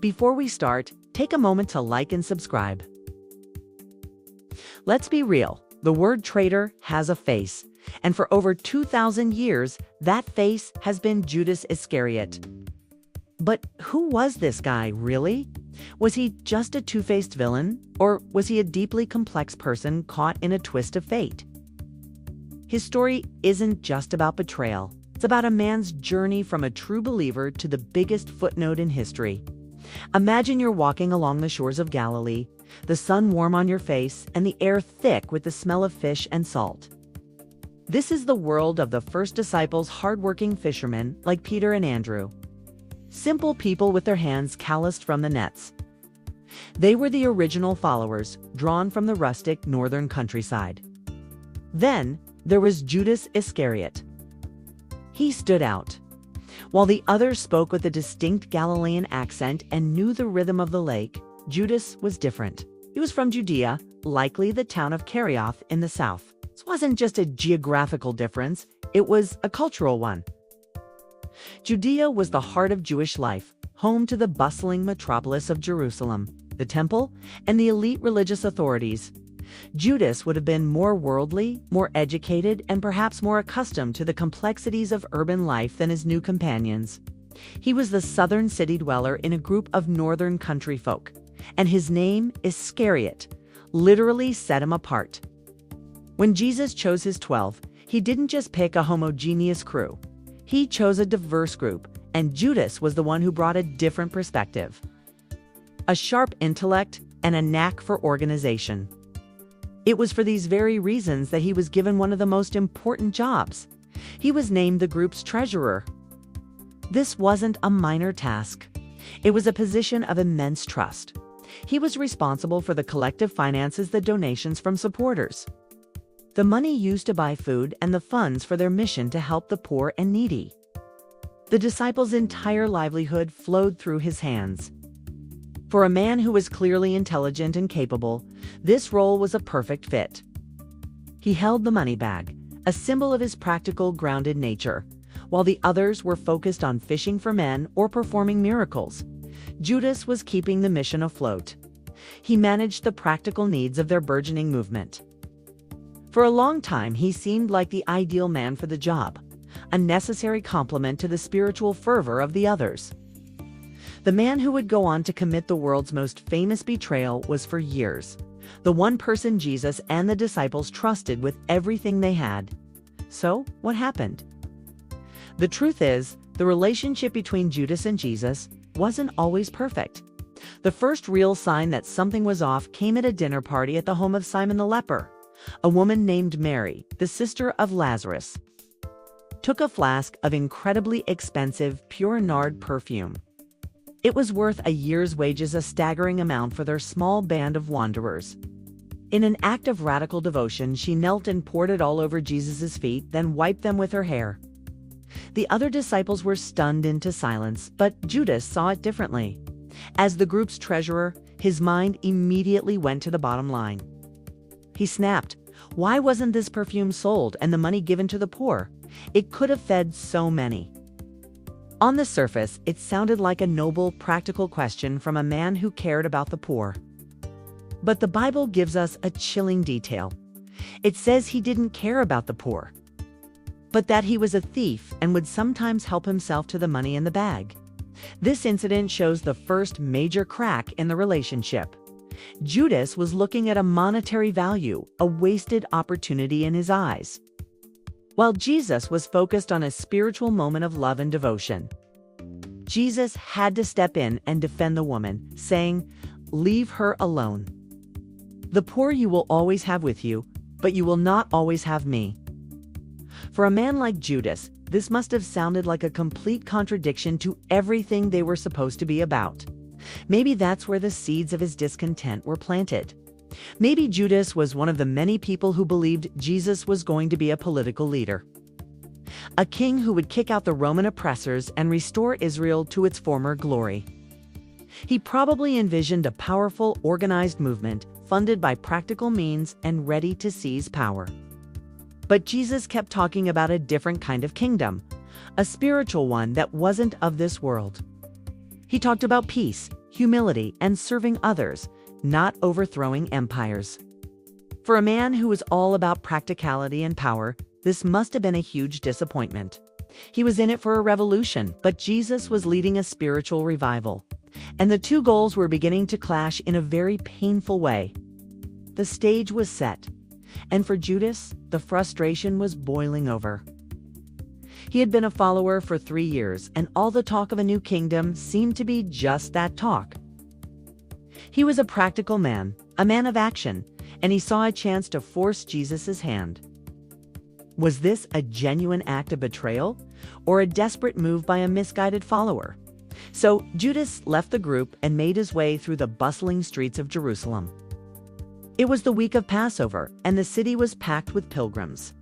Before we start, take a moment to like and subscribe. Let's be real, the word traitor has a face, and for over 2,000 years, that face has been Judas Iscariot. But who was this guy, really? Was he just a two-faced villain, or was he a deeply complex person caught in a twist of fate? His story isn't just about betrayal. It's about a man's journey from a true believer to the biggest footnote in history. Imagine you're walking along the shores of Galilee, the sun warm on your face, and the air thick with the smell of fish and salt. This is the world of the first disciples, hardworking fishermen like Peter and Andrew. Simple people with their hands calloused from the nets. They were the original followers, drawn from the rustic northern countryside. Then there was Judas Iscariot. He stood out. While the others spoke with a distinct Galilean accent and knew the rhythm of the lake, Judas was different. He was from Judea, likely the town of Kerioth in the south. This wasn't just a geographical difference, it was a cultural one. Judea was the heart of Jewish life, home to the bustling metropolis of Jerusalem, the temple, and the elite religious authorities. Judas would have been more worldly, more educated, and perhaps more accustomed to the complexities of urban life than his new companions. He was the southern city dweller in a group of northern country folk, and his name, Iscariot, literally set him apart. When Jesus chose his 12, he didn't just pick a homogeneous crew. He chose a diverse group, and Judas was the one who brought a different perspective. A sharp intellect and a knack for organization. It was for these very reasons that he was given one of the most important jobs. He was named the group's treasurer. This wasn't a minor task. It was a position of immense trust. He was responsible for the collective finances, the donations from supporters, the money used to buy food, and the funds for their mission to help the poor and needy. The disciples' entire livelihood flowed through his hands. For a man who was clearly intelligent and capable, this role was a perfect fit. He held the money bag, a symbol of his practical, grounded nature, while the others were focused on fishing for men or performing miracles. Judas was keeping the mission afloat. He managed the practical needs of their burgeoning movement. For a long time, he seemed like the ideal man for the job, a necessary complement to the spiritual fervor of the others. The man who would go on to commit the world's most famous betrayal was for years the one person Jesus and the disciples trusted with everything they had. So, what happened? The truth is, the relationship between Judas and Jesus wasn't always perfect. The first real sign that something was off came at a dinner party at the home of Simon the leper. A woman named Mary, the sister of Lazarus, took a flask of incredibly expensive, pure nard perfume. It was worth a year's wages, a staggering amount for their small band of wanderers. In an act of radical devotion, she knelt and poured it all over Jesus' feet, then wiped them with her hair. The other disciples were stunned into silence, but Judas saw it differently. As the group's treasurer, his mind immediately went to the bottom line. He snapped, "Why wasn't this perfume sold and the money given to the poor? It could have fed so many." On the surface, it sounded like a noble, practical question from a man who cared about the poor. But the Bible gives us a chilling detail. It says he didn't care about the poor, but that he was a thief and would sometimes help himself to the money in the bag. This incident shows the first major crack in the relationship. Judas was looking at a monetary value, a wasted opportunity in his eyes, while Jesus was focused on a spiritual moment of love and devotion. Jesus had to step in and defend the woman, saying, "Leave her alone. The poor you will always have with you, but you will not always have me." For a man like Judas, this must have sounded like a complete contradiction to everything they were supposed to be about. Maybe that's where the seeds of his discontent were planted. Maybe Judas was one of the many people who believed Jesus was going to be a political leader, a king who would kick out the Roman oppressors and restore Israel to its former glory. He probably envisioned a powerful, organized movement, funded by practical means and ready to seize power. But Jesus kept talking about a different kind of kingdom, a spiritual one that wasn't of this world. He talked about peace, humility, and serving others, not overthrowing empires. For a man who was all about practicality and power, this must have been a huge disappointment. He was in it for a revolution, but Jesus was leading a spiritual revival. And the two goals were beginning to clash in a very painful way. The stage was set, and for Judas, the frustration was boiling over. He had been a follower for 3 years, and all the talk of a new kingdom seemed to be just that talk. He was a practical man, a man of action, and he saw a chance to force Jesus' hand. Was this a genuine act of betrayal, or a desperate move by a misguided follower? So Judas left the group and made his way through the bustling streets of Jerusalem. It was the week of Passover, and the city was packed with pilgrims.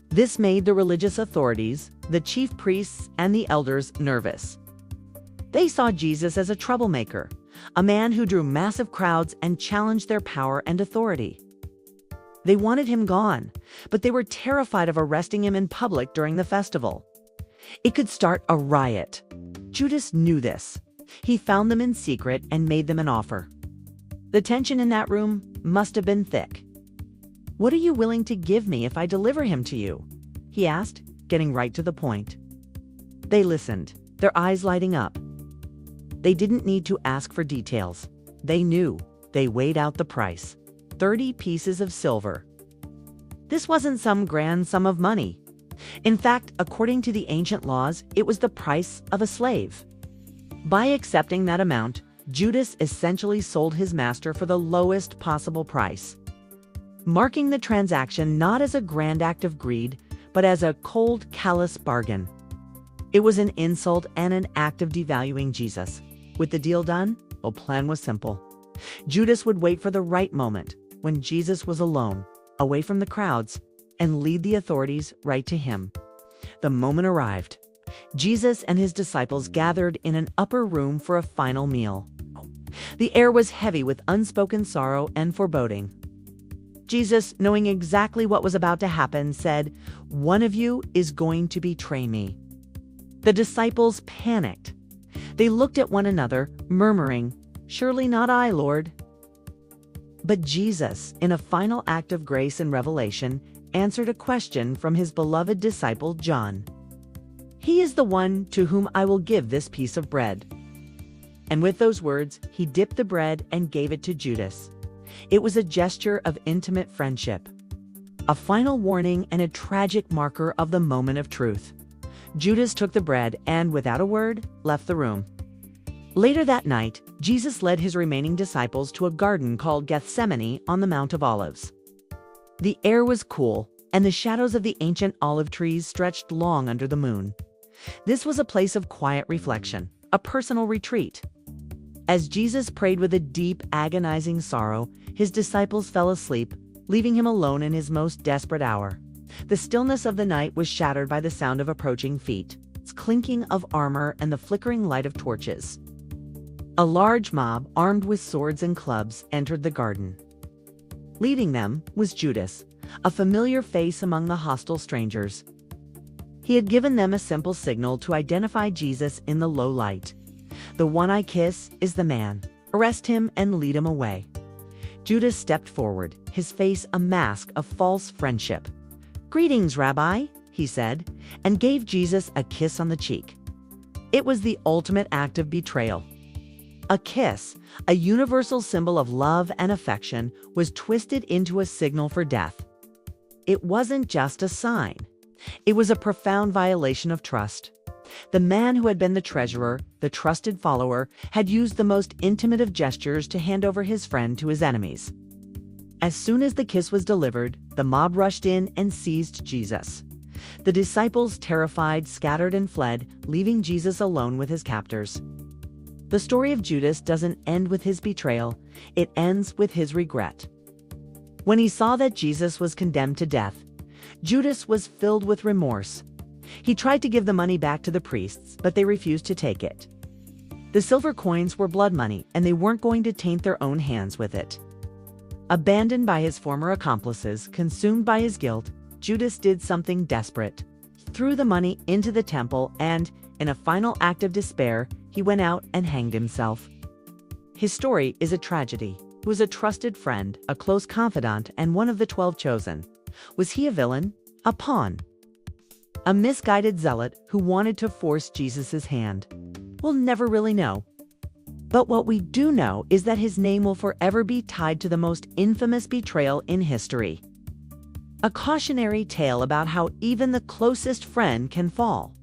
This made the religious authorities, the chief priests, and the elders nervous. They saw Jesus as a troublemaker, a man who drew massive crowds and challenged their power and authority. They wanted him gone, but they were terrified of arresting him in public during the festival. It could start a riot. Judas knew this. He found them in secret and made them an offer. The tension in that room must have been thick. "What are you willing to give me if I deliver him to you?" he asked, getting right to the point. They listened, their eyes lighting up. They didn't need to ask for details. They knew. They weighed out the price. 30 pieces of silver. This wasn't some grand sum of money. In fact, according to the ancient laws, it was the price of a slave. By accepting that amount, Judas essentially sold his master for the lowest possible price, marking the transaction not as a grand act of greed, but as a cold, callous bargain. It was an insult and an act of devaluing Jesus. With the deal done, the plan was simple. Judas would wait for the right moment, when Jesus was alone, away from the crowds, and lead the authorities right to him. The moment arrived. Jesus and his disciples gathered in an upper room for a final meal. The air was heavy with unspoken sorrow and foreboding. Jesus, knowing exactly what was about to happen, said, "One of you is going to betray me." The disciples panicked. They looked at one another, murmuring, "Surely not I, Lord." But Jesus, in a final act of grace and revelation, answered a question from his beloved disciple John. "He is the one to whom I will give this piece of bread." And with those words, he dipped the bread and gave it to Judas. It was a gesture of intimate friendship, a final warning and a tragic marker of the moment of truth. Judas took the bread and, without a word, left the room. Later that night, Jesus led his remaining disciples to a garden called Gethsemane on the Mount of Olives. The air was cool, and the shadows of the ancient olive trees stretched long under the moon. This was a place of quiet reflection, a personal retreat. As Jesus prayed with a deep, agonizing sorrow, his disciples fell asleep, leaving him alone in his most desperate hour. The stillness of the night was shattered by the sound of approaching feet, clinking of armor, and the flickering light of torches. A large mob, armed with swords and clubs, entered the garden. Leading them was Judas, a familiar face among the hostile strangers. He had given them a simple signal to identify Jesus in the low light. "The one I kiss is the man. Arrest him and lead him away." Judas stepped forward, his face a mask of false friendship. "Greetings, Rabbi," he said, and gave Jesus a kiss on the cheek. It was the ultimate act of betrayal. A kiss, a universal symbol of love and affection, was twisted into a signal for death. It wasn't just a sign. It was a profound violation of trust. The man who had been the treasurer, the trusted follower, had used the most intimate of gestures to hand over his friend to his enemies. As soon as the kiss was delivered, the mob rushed in and seized Jesus. The disciples, terrified, scattered and fled, leaving Jesus alone with his captors. The story of Judas doesn't end with his betrayal, it ends with his regret. When he saw that Jesus was condemned to death, Judas was filled with remorse. He tried to give the money back to the priests, but they refused to take it. The silver coins were blood money, and they weren't going to taint their own hands with it. Abandoned by his former accomplices, consumed by his guilt, Judas did something desperate. He threw the money into the temple and, in a final act of despair, he went out and hanged himself. His story is a tragedy. He was a trusted friend, a close confidant, and one of the 12 chosen. Was he a villain? A pawn? A misguided zealot who wanted to force Jesus' hand? We'll never really know. But what we do know is that his name will forever be tied to the most infamous betrayal in history. A cautionary tale about how even the closest friend can fall.